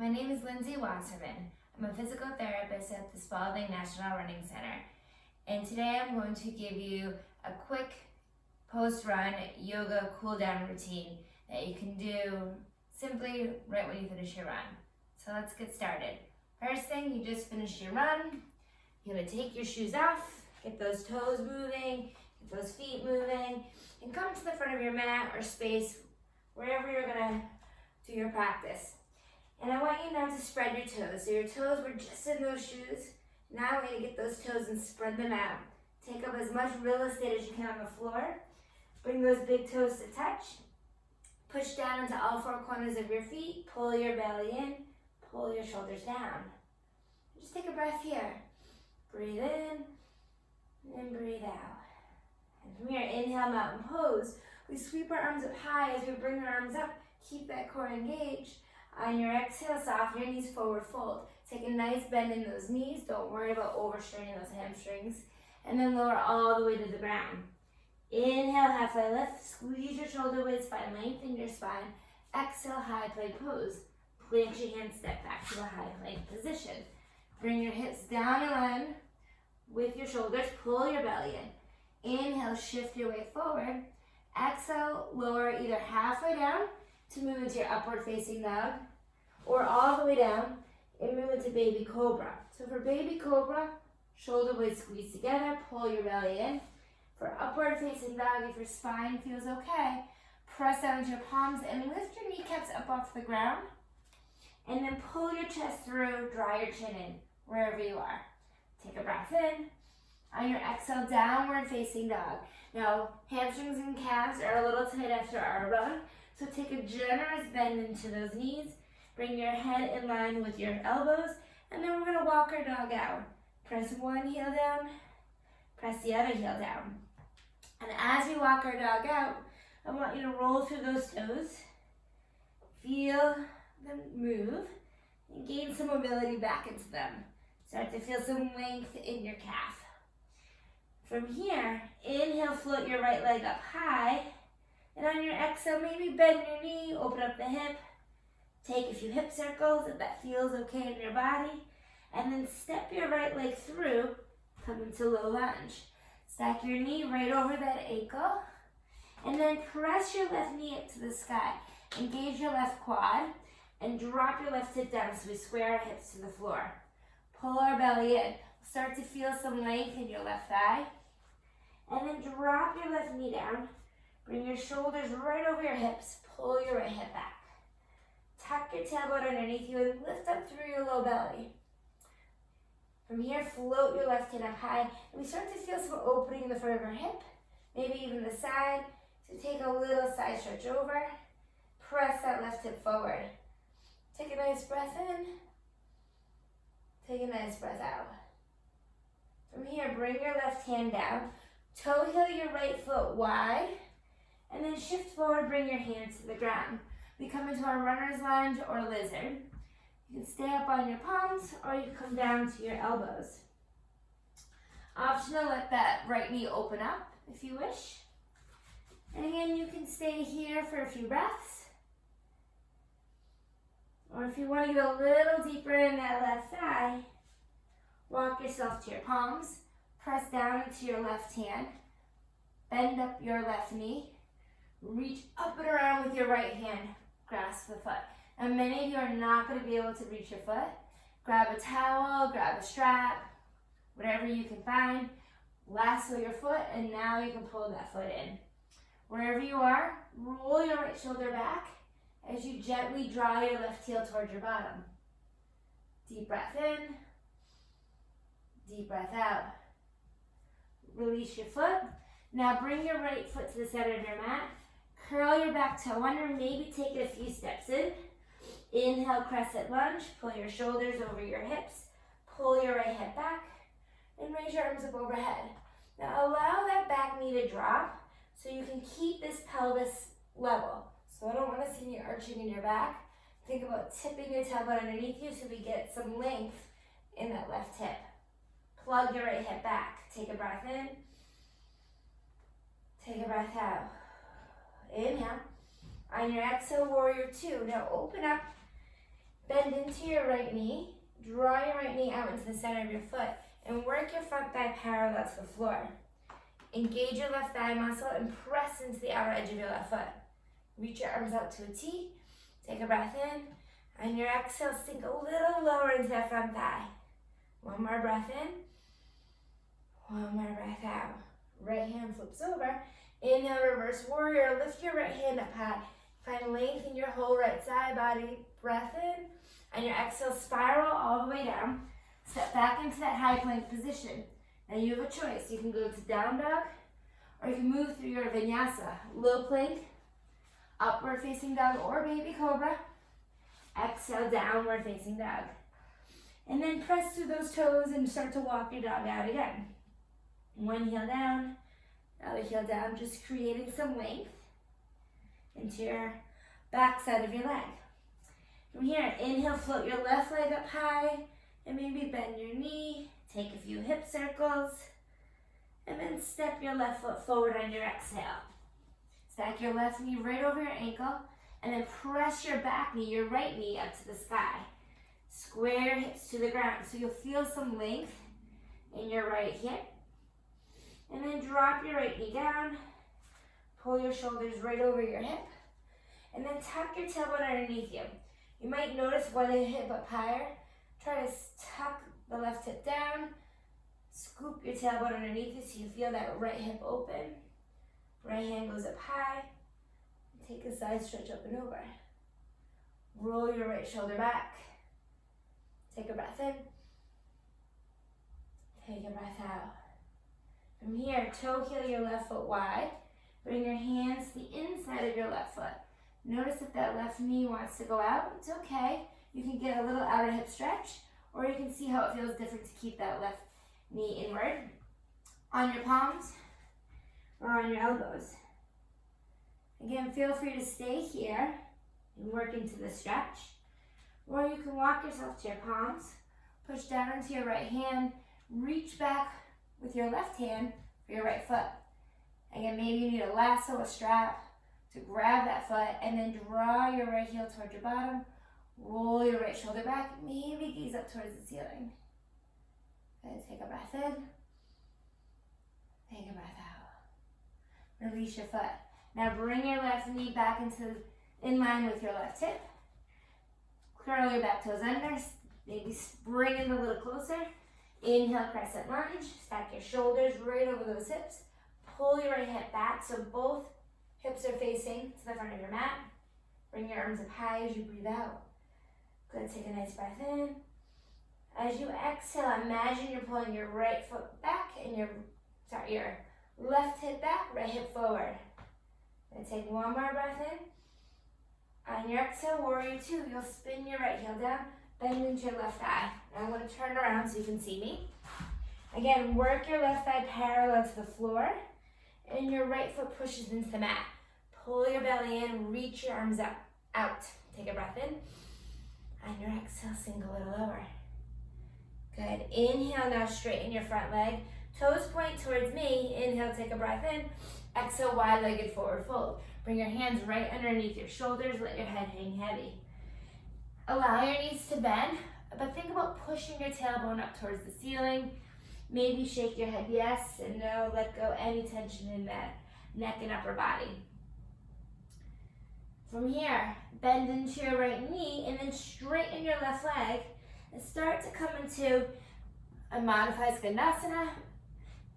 My name is Lindsay Wasserman. I'm a physical therapist at the Spalding National Running Center. And today I'm going to give you a quick post-run yoga cool-down routine that you can do simply right when you finish your run. So let's get started. First thing, you just finished your run. You're gonna take your shoes off, get those toes moving, get those feet moving, and come to the front of your mat or space, wherever you're gonna do your practice. And I want you now to spread your toes. So your toes were just in those shoes. Now we're gonna get those toes and spread them out. Take up as much real estate as you can on the floor. Bring those big toes to touch. Push down into all four corners of your feet. Pull your belly in. Pull your shoulders down. Just take a breath here. Breathe in and breathe out. And from here, inhale, mountain pose. We sweep our arms up high as we bring our arms up. Keep that core engaged. On your exhale, soften your knees, forward fold. Take a nice bend in those knees. Don't worry about overstraining those hamstrings. And then lower all the way to the ground. Inhale, halfway lift. Squeeze your shoulder blades, find length in your spine. Exhale, high plank pose. Plant your hands, step back to a high plank position. Bring your hips down in line with your shoulders. Pull your belly in. Inhale, shift your weight forward. Exhale, lower either halfway down to move into your upward facing dog, or all the way down and move into baby cobra. So for baby cobra, shoulder blades squeeze together, pull your belly in. For upward facing dog, if your spine feels okay, press down into your palms and lift your kneecaps up off the ground. And then pull your chest through, draw your chin in, wherever you are. Take a breath in. On your exhale, downward facing dog. Now, hamstrings and calves are a little tight after our run, so take a generous bend into those knees. Bring your head in line with your elbows, and then we're gonna walk our dog out. Press one heel down, press the other heel down. And as we walk our dog out, I want you to roll through those toes. Feel them move, and gain some mobility back into them. Start to feel some length in your calf. From here, inhale, float your right leg up high. And on your exhale, maybe bend your knee, open up the hip. Take a few hip circles if that feels okay in your body. And then step your right leg through, come into low lunge. Stack your knee right over that ankle. And then press your left knee up to the sky. Engage your left quad and drop your left hip down so we square our hips to the floor. Pull our belly in. Start to feel some length in your left thigh. And then drop your left knee down. Bring your shoulders right over your hips. Pull your right hip back. Tuck your tailbone underneath you and lift up through your low belly. From here, float your left hand up high. And we start to feel some opening in the front of our hip, maybe even the side. So take a little side stretch over. Press that left hip forward. Take a nice breath in. Take a nice breath out. From here, bring your left hand down. Toe heel your right foot wide. And then shift forward, bring your hands to the ground. We come into our runner's lunge or lizard. You can stay up on your palms or you come down to your elbows. Optional, let that right knee open up if you wish. And again, you can stay here for a few breaths. Or if you want to go a little deeper in that left thigh, walk yourself to your palms. Press down into your left hand. Bend up your left knee. Reach up and around with your right hand. Grasp the foot. And many of you are not going to be able to reach your foot. Grab a towel, grab a strap, whatever you can find. Lasso your foot, and now you can pull that foot in. Wherever you are, roll your right shoulder back as you gently draw your left heel towards your bottom. Deep breath in. Deep breath out. Release your foot. Now bring your right foot to the center of your mat. Curl your back toe under, maybe take it a few steps in. Inhale, crescent lunge. Pull your shoulders over your hips. Pull your right hip back. And raise your arms up overhead. Now allow that back knee to drop so you can keep this pelvis level. So I don't want to see you arching in your back. Think about tipping your tailbone underneath you so we get some length in that left hip. Plug your right hip back. Take a breath in. Take a breath out. Inhale. On your exhale, warrior two. Now open up. Bend into your right knee. Draw your right knee out into the center of your foot and work your front thigh parallel to the floor. Engage your left thigh muscle and press into the outer edge of your left foot. Reach your arms out to a T. Take a breath in. On your exhale, sink a little lower into that front thigh. One more breath in. One more breath out. Right hand flips over. Inhale, reverse warrior. Lift your right hand up high. Find length in your whole right side body. Breath in. On your exhale, spiral all the way down. Step back into that high plank position. Now you have a choice. You can go to down dog, or you can move through your vinyasa. Low plank, upward facing dog, or baby cobra. Exhale, downward facing dog. And then press through those toes and start to walk your dog out again. One heel down, other heel down, just creating some length into your back side of your leg. From here, inhale, float your left leg up high, and maybe bend your knee. Take a few hip circles, and then step your left foot forward on your exhale. Stack your left knee right over your ankle, and then press your back knee, your right knee, up to the sky. Square your hips to the ground, so you'll feel some length in your right hip. And then drop your right knee down, pull your shoulders right over your hip, and then tuck your tailbone underneath you. You might notice one hip up higher. Try to tuck the left hip down, scoop your tailbone underneath you so you feel that right hip open. Right hand goes up high. Take a side stretch up and over. Roll your right shoulder back. Take a breath in. Take a breath out. From here, toe heel your left foot wide. Bring your hands to the inside of your left foot. Notice if that left knee wants to go out. It's okay. You can get a little outer hip stretch, or you can see how it feels different to keep that left knee inward. On your palms or on your elbows. Again, feel free to stay here and work into the stretch. Or you can walk yourself to your palms, push down into your right hand, reach back with your left hand for your right foot. Again, maybe you need a lasso, a strap to grab that foot, and then draw your right heel towards your bottom. Roll your right shoulder back, maybe gaze up towards the ceiling. Good, take a breath in. Take a breath out. Release your foot. Now bring your left knee back in line with your left hip. Curl your back toes under, maybe bring it a little closer. Inhale, crescent lunge. Stack your shoulders right over those hips. Pull your right hip back so both hips are facing to the front of your mat. Bring your arms up high as you breathe out. Good, take a nice breath in. As you exhale, imagine you're pulling your right foot back and your left hip back, right hip forward. Then take one more breath in. On your exhale, warrior two, you'll spin your right heel down, bend into your left thigh. Now I'm going to turn around so you can see me. Again, work your left thigh parallel to the floor, and your right foot pushes into the mat. Pull your belly in, reach your arms out. Take a breath in. On your exhale, sink a little lower. Good. Inhale, now straighten your front leg. Toes point towards me. Inhale, take a breath in. Exhale, wide-legged forward fold. Bring your hands right underneath your shoulders. Let your head hang heavy. Allow your knees to bend, but think about pushing your tailbone up towards the ceiling. Maybe shake your head yes and no. Let go any tension in that neck and upper body. From here, bend into your right knee and then straighten your left leg and start to come into a modified Skandasana.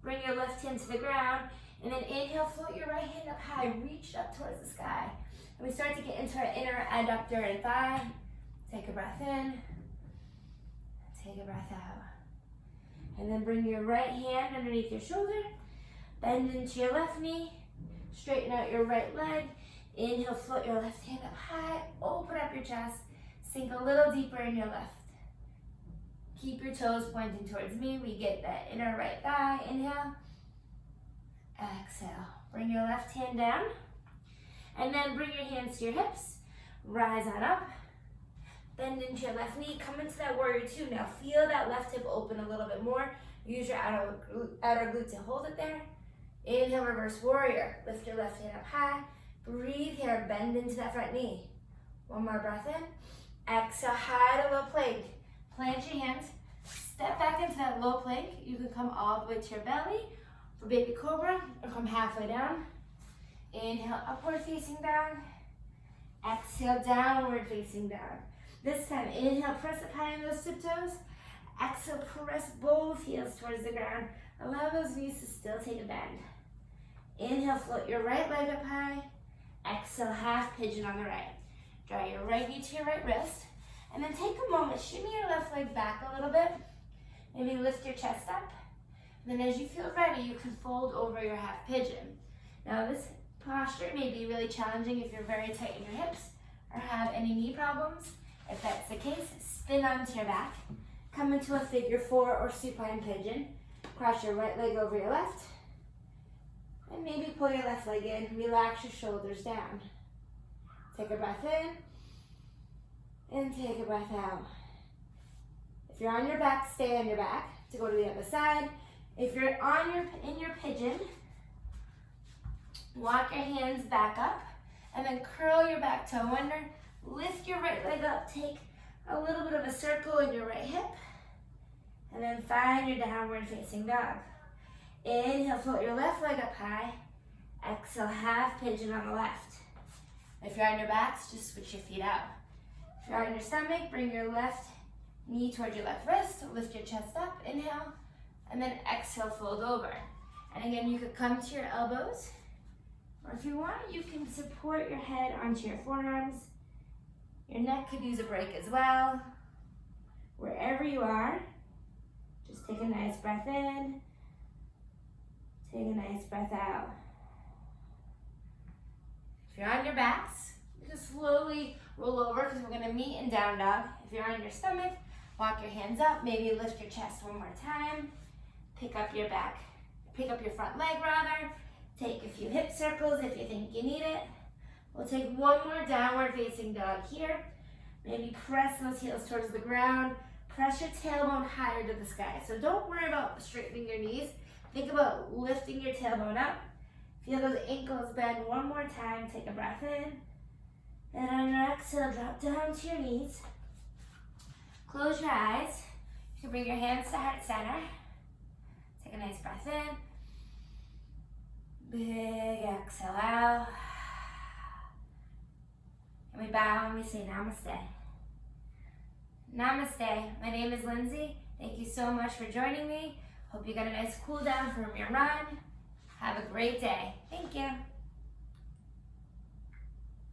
Bring your left hand to the ground and then inhale, float your right hand up high, reach up towards the sky. And we start to get into our inner adductor and thigh. Take a breath in, take a breath out. And then bring your right hand underneath your shoulder, bend into your left knee, straighten out your right leg. Inhale, float your left hand up high, open up your chest, sink a little deeper in your left. Keep your toes pointing towards me. We get that inner right thigh. Inhale, exhale. Bring your left hand down, and then bring your hands to your hips. Rise on up, bend into your left knee, come into that warrior two. Now feel that left hip open a little bit more. Use your outer glute to hold it there. Inhale, reverse warrior. Lift your left hand up high. Breathe here, bend into that front knee. One more breath in. Exhale, high to low plank. Plant your hands. Step back into that low plank. You can come all the way to your belly for baby cobra or come halfway down. Inhale, upward facing down. Exhale, downward facing down. This time, inhale, press up high on those tiptoes. Exhale, press both heels towards the ground. Allow those knees to still take a bend. Inhale, float your right leg up high. Exhale, half pigeon on the right. Draw your right knee to your right wrist. And then take a moment, shimmy your left leg back a little bit. Maybe lift your chest up. And then as you feel ready, you can fold over your half pigeon. Now this posture may be really challenging if you're very tight in your hips or have any knee problems. If that's the case, spin onto your back. Come into a figure 4 or supine pigeon. Cross your right leg over your left. And maybe pull your left leg in. Relax your shoulders down. Take a breath in. And take a breath out. If you're on your back, stay on your back to go to the other side. If you're in your pigeon, walk your hands back up and then curl your back toe under. Lift your right leg up. Take a little bit of a circle in your right hip. And then find your downward facing dog. Inhale, float your left leg up high. Exhale, half pigeon on the left. If you're on your backs, just switch your feet out. If you're on your stomach, bring your left knee towards your left wrist. Lift your chest up, inhale, and then exhale, fold over. And again, you could come to your elbows, or if you want, you can support your head onto your forearms. Your neck could use a break as well. Wherever you are, just take a nice breath in, take a nice breath out. If you're on your backs, you can slowly roll over because we're gonna meet in down dog. If you're on your stomach, walk your hands up, maybe lift your chest one more time. Pick up your front leg rather. Take a few hip circles if you think you need it. We'll take one more downward facing dog here. Maybe press those heels towards the ground. Press your tailbone higher to the sky. So don't worry about straightening your knees. Think about lifting your tailbone up. Feel those ankles bend one more time. Take a breath in. And on your exhale, drop down to your knees. Close your eyes. You can bring your hands to heart center. Take a nice breath in. Big exhale out. And we bow and we say namaste. Namaste. My name is Lindsay. Thank you so much for joining me. Hope you got a nice cool down from your run. Have a great day. Thank you.